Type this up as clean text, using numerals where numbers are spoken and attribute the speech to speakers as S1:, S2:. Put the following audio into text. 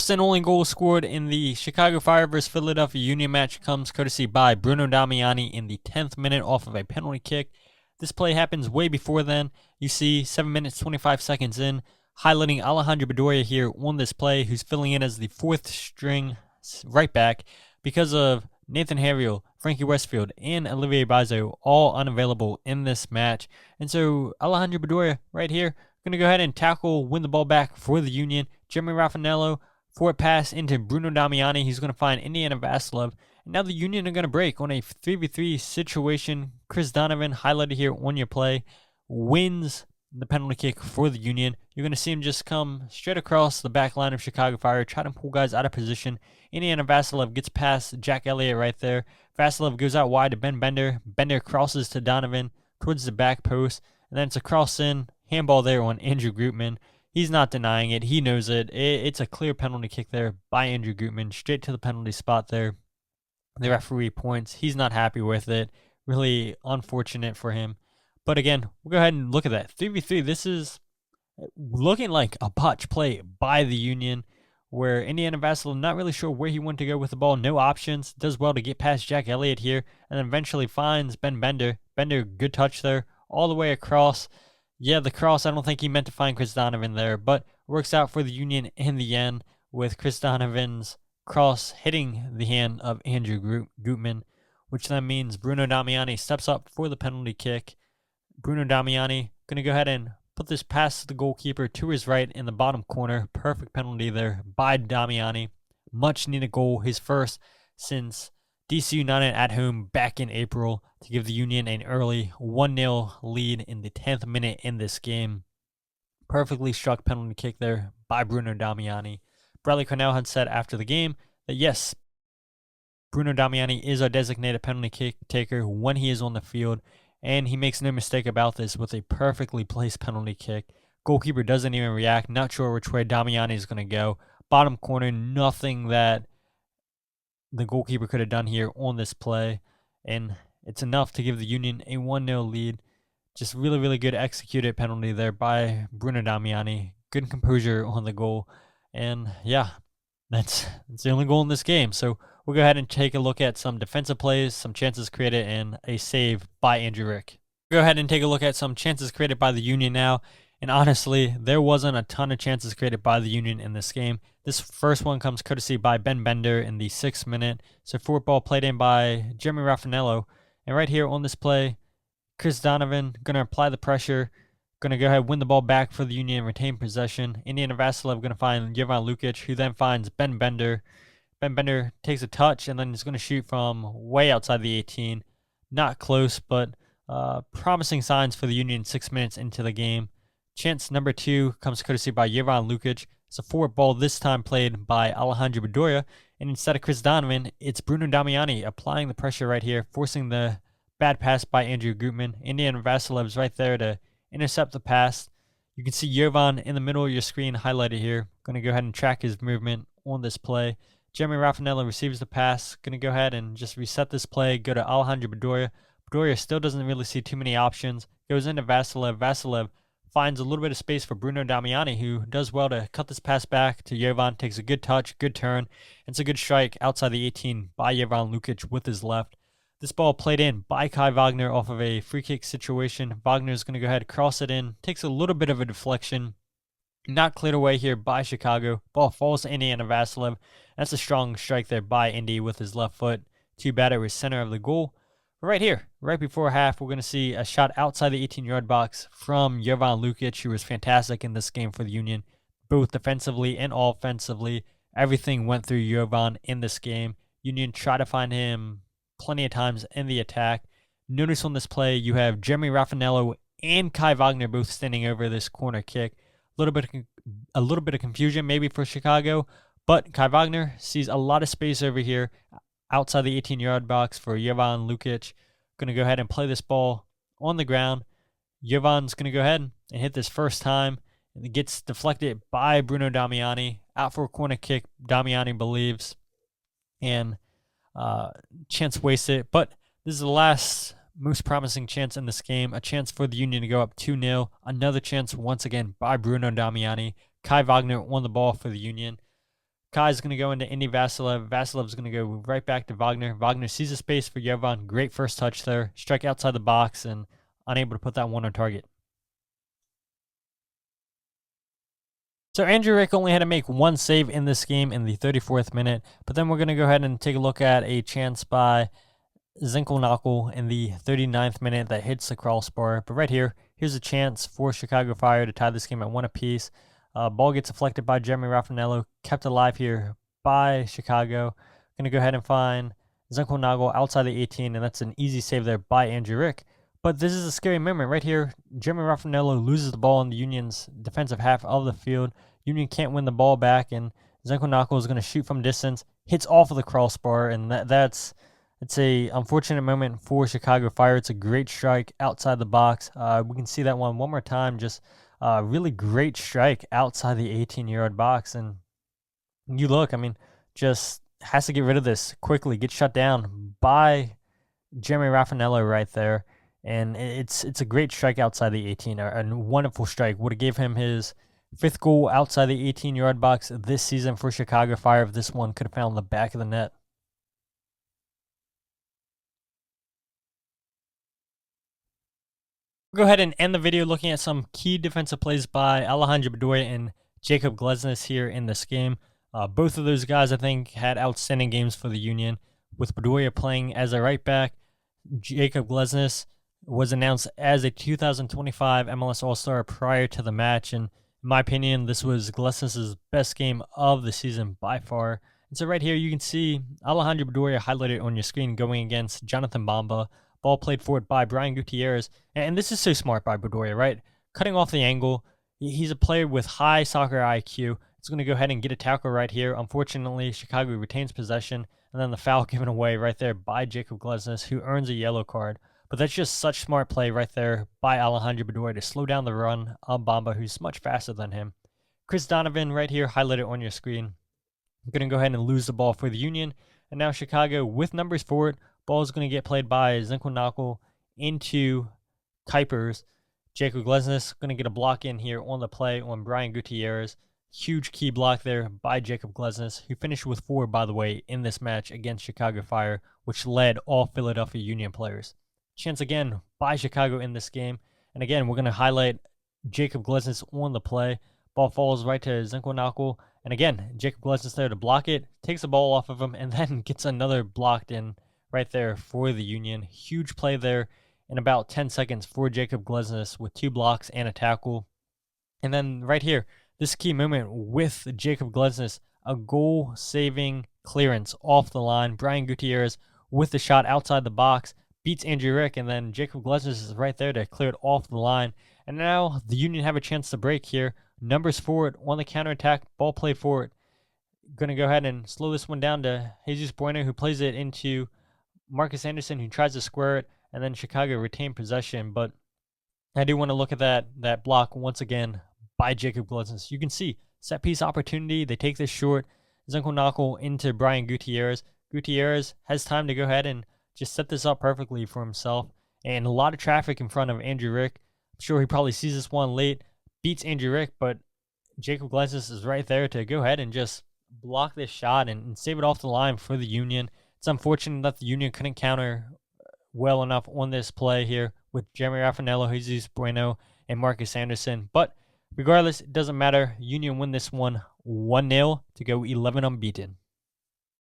S1: First and only goal scored in the Chicago Fire vs. Philadelphia Union match comes courtesy by Bruno Damiani in the 10th minute off of a penalty kick. This play happens way before then. You see 7 minutes 25 seconds in, highlighting Alejandro Bedoya here on this play, who's filling in as the fourth string right back because of Nathan Harriel, Frankie Westfield, and Olivier Bazo all unavailable in this match. And so Alejandro Bedoya right here going to go ahead and tackle, win the ball back for the Union. Jeremy Raffanello, forward pass into Bruno Damiani. He's going to find Indiana Vasilov. And now the Union are going to break on a 3v3 situation. Chris Donovan, highlighted here on your play, wins the penalty kick for the Union. You're going to see him just come straight across the back line of Chicago Fire, try to pull guys out of position. Indiana Vasilov gets past Jack Elliott right there. Vasilov goes out wide to Ben Bender. Bender crosses to Donovan towards the back post. And then it's a cross in. Handball there on Andrew Gutman. He's not denying it. He knows it. It's a clear penalty kick there by Andrew Gutman. Straight to the penalty spot there. The referee points. He's not happy with it. Really unfortunate for him. But again, we'll go ahead and look at that. 3v3, this is looking like a botch play by the Union, where Indiana Vasilov not really sure where he wanted to go with the ball. No options. Does well to get past Jack Elliott here, and then eventually finds Ben Bender. Bender, good touch there, all the way across. Yeah, the cross, I don't think he meant to find Chris Donovan there, but works out for the Union in the end with Chris Donovan's cross hitting the hand of Andrew Gutman, which then means Bruno Damiani steps up for the penalty kick. Bruno Damiani going to go ahead and put this past the goalkeeper to his right in the bottom corner. Perfect penalty there by Damiani. Much needed goal, his first since DC United at home back in April, to give the Union an early 1-0 lead in the 10th minute in this game. Perfectly struck penalty kick there by Bruno Damiani. Bradley Cornell had said after the game that yes, Bruno Damiani is our designated penalty kick taker when he is on the field, and he makes no mistake about this with a perfectly placed penalty kick. Goalkeeper doesn't even react, not sure which way Damiani is going to go. Bottom corner, nothing that the goalkeeper could have done here on this play, and it's enough to give the Union a 1-0 lead. Just really, really good executed penalty there by Bruno Damiani. Good composure on the goal, and yeah, that's the only goal in this game. So we'll go ahead and take a look at some defensive plays, some chances created, and a save by Andrew Rick. Go ahead and take a look at some chances created by the Union now. And honestly, there wasn't a ton of chances created by the Union in this game. This first one comes courtesy by Ben Bender in the 6th minute. So forward ball played in by Jeremy Raffanello. And right here on this play, Chris Donovan going to apply the pressure. Going to go ahead and win the ball back for the Union and retain possession. Indiana Vasilov going to find Jovan Lukic, who then finds Ben Bender. Ben Bender takes a touch and then is going to shoot from way outside the 18. Not close, but promising signs for the Union 6 minutes into the game. Chance number 2 comes courtesy by Jovan Lukic. It's a forward ball this time played by Alejandro Bedoya. And instead of Chris Donovan, it's Bruno Damiani applying the pressure right here, forcing the bad pass by Andrew Gutman. Indiana Vasilov's right there to intercept the pass. You can see Jovan in the middle of your screen highlighted here. Going to go ahead and track his movement on this play. Jeremy Raffanello receives the pass. Going to go ahead and just reset this play, go to Alejandro Bedoya. Bedoya still doesn't really see too many options. Goes into Vasilov. Vasilov finds a little bit of space for Bruno Damiani, who does well to cut this pass back to Jovan. Takes a good touch, good turn. And it's a good strike outside the 18 by Jovan Lukic with his left. This ball played in by Kai Wagner off of a free kick situation. Wagner's going to go ahead and cross it in. Takes a little bit of a deflection. Not cleared away here by Chicago. Ball falls to Indiana Vasilov. That's a strong strike there by Indy with his left foot. Too bad it was center of the goal. But right here, right before half, we're going to see a shot outside the 18-yard box from Jovan Lukic, who was fantastic in this game for the Union, both defensively and offensively. Everything went through Jovan in this game. Union tried to find him plenty of times in the attack. Notice on this play, you have Jeremy Raffanello and Kai Wagner both standing over this corner kick. A little bit of confusion maybe for Chicago, but Kai Wagner sees a lot of space over here outside the 18-yard box for Jovan Lukic. Going to go ahead and play this ball on the ground. Jovan's going to go ahead and hit this first time. And it gets deflected by Bruno Damiani. Out for a corner kick, Damiani believes. And chance wasted. But this is the last most promising chance in this game. A chance for the Union to go up 2-0. Another chance once again by Bruno Damiani. Kai Wagner won the ball for the Union. Kai's going to go into Indy Vasilev. Vasilev's going to go right back to Wagner. Wagner sees a space for Jovan. Great first touch there. Strike outside the box and unable to put that one on target. So Andrew Rick only had to make one save in this game in the 34th minute. But then we're going to go ahead and take a look at a chance by Zinkel in the 39th minute that hits the crossbar. But right here, here's a chance for Chicago Fire to tie this game at 1 apiece. Ball gets deflected by Jeremy Raffanello, kept alive here by Chicago. Going to go ahead and find Zinkel outside the 18, and that's an easy save there by Andrew Rick. But this is a scary moment right here. Jeremy Raffanello loses the ball in the Union's defensive half of the field. Union can't win the ball back, and Zinkel is going to shoot from distance, hits off of the crossbar, and that's it's a unfortunate moment for Chicago Fire. It's a great strike outside the box. We can see that one more time. Just really great strike outside the 18-yard box. And you look, I mean, just has to get rid of this quickly. Get shut down by Jeremy Raffanello right there. And it's a great strike outside the 18. A wonderful strike. Would have gave him his 5th goal outside the 18-yard box this season for Chicago Fire if this one could have found the back of the net. We'll go ahead and end the video looking at some key defensive plays by Alejandro Bedoya and Jacob Glesnes here in this game. Both of those guys, I think, had outstanding games for the Union, with Bedoya playing as a right back. Jacob Glesnes was announced as a 2025 MLS All-Star prior to the match, and in my opinion, this was Glesnes' best game of the season by far. And so right here, you can see Alejandro Bedoya highlighted on your screen going against Jonathan Bamba. Ball played forward by Brian Gutierrez. And this is so smart by Bedoya, right? Cutting off the angle. He's a player with high soccer IQ. It's going to go ahead and get a tackle right here. Unfortunately, Chicago retains possession. And then the foul given away right there by Jacob Glesnes, who earns a yellow card. But that's just such smart play right there by Alejandro Bedoya to slow down the run of Bamba, who's much faster than him. Chris Donovan right here, highlighted on your screen. I'm going to go ahead and lose the ball for the Union. And now Chicago, with numbers for it, ball is going to get played by Zinkel into Kuipers. Jacob Glesnes going to get a block in here on the play on Brian Gutierrez. Huge key block there by Jacob Glesnes, who finished with 4, by the way, in this match against Chicago Fire, which led all Philadelphia Union players. Chance again by Chicago in this game. And again, we're going to highlight Jacob Glesnes on the play. Ball falls right to Zinkel. And again, Jacob Glesnes there to block it, takes the ball off of him, and then gets another blocked in right there for the Union. Huge play there in about 10 seconds for Jacob Glesnes with 2 blocks and a tackle. And then right here, this key moment with Jacob Glesnes, a goal-saving clearance off the line. Brian Gutierrez with the shot outside the box, beats Andrew Rick, and then Jacob Glesnes is right there to clear it off the line. And now the Union have a chance to break here. Numbers forward on the counterattack, ball played forward. Going to go ahead and slow this one down to Jesus Bueno, who plays it into Marcus Anderson, who tries to square it, and then Chicago retained possession. But I do want to look at that block once again by Jacob Glesnes. You can see set piece opportunity. They take this short. Zinkel into Brian Gutierrez. Gutierrez has time to go ahead and just set this up perfectly for himself. And a lot of traffic in front of Andrew Rick. I'm sure he probably sees this one late, beats Andrew Rick, but Jacob Glesnes is right there to go ahead and just block this shot and save it off the line for the Union. It's unfortunate that the Union couldn't counter well enough on this play here with Jeremy Raffanello, Jesus Bueno, and Marcus Anderson. But regardless, it doesn't matter. Union win this one 1-0 to go 11 unbeaten.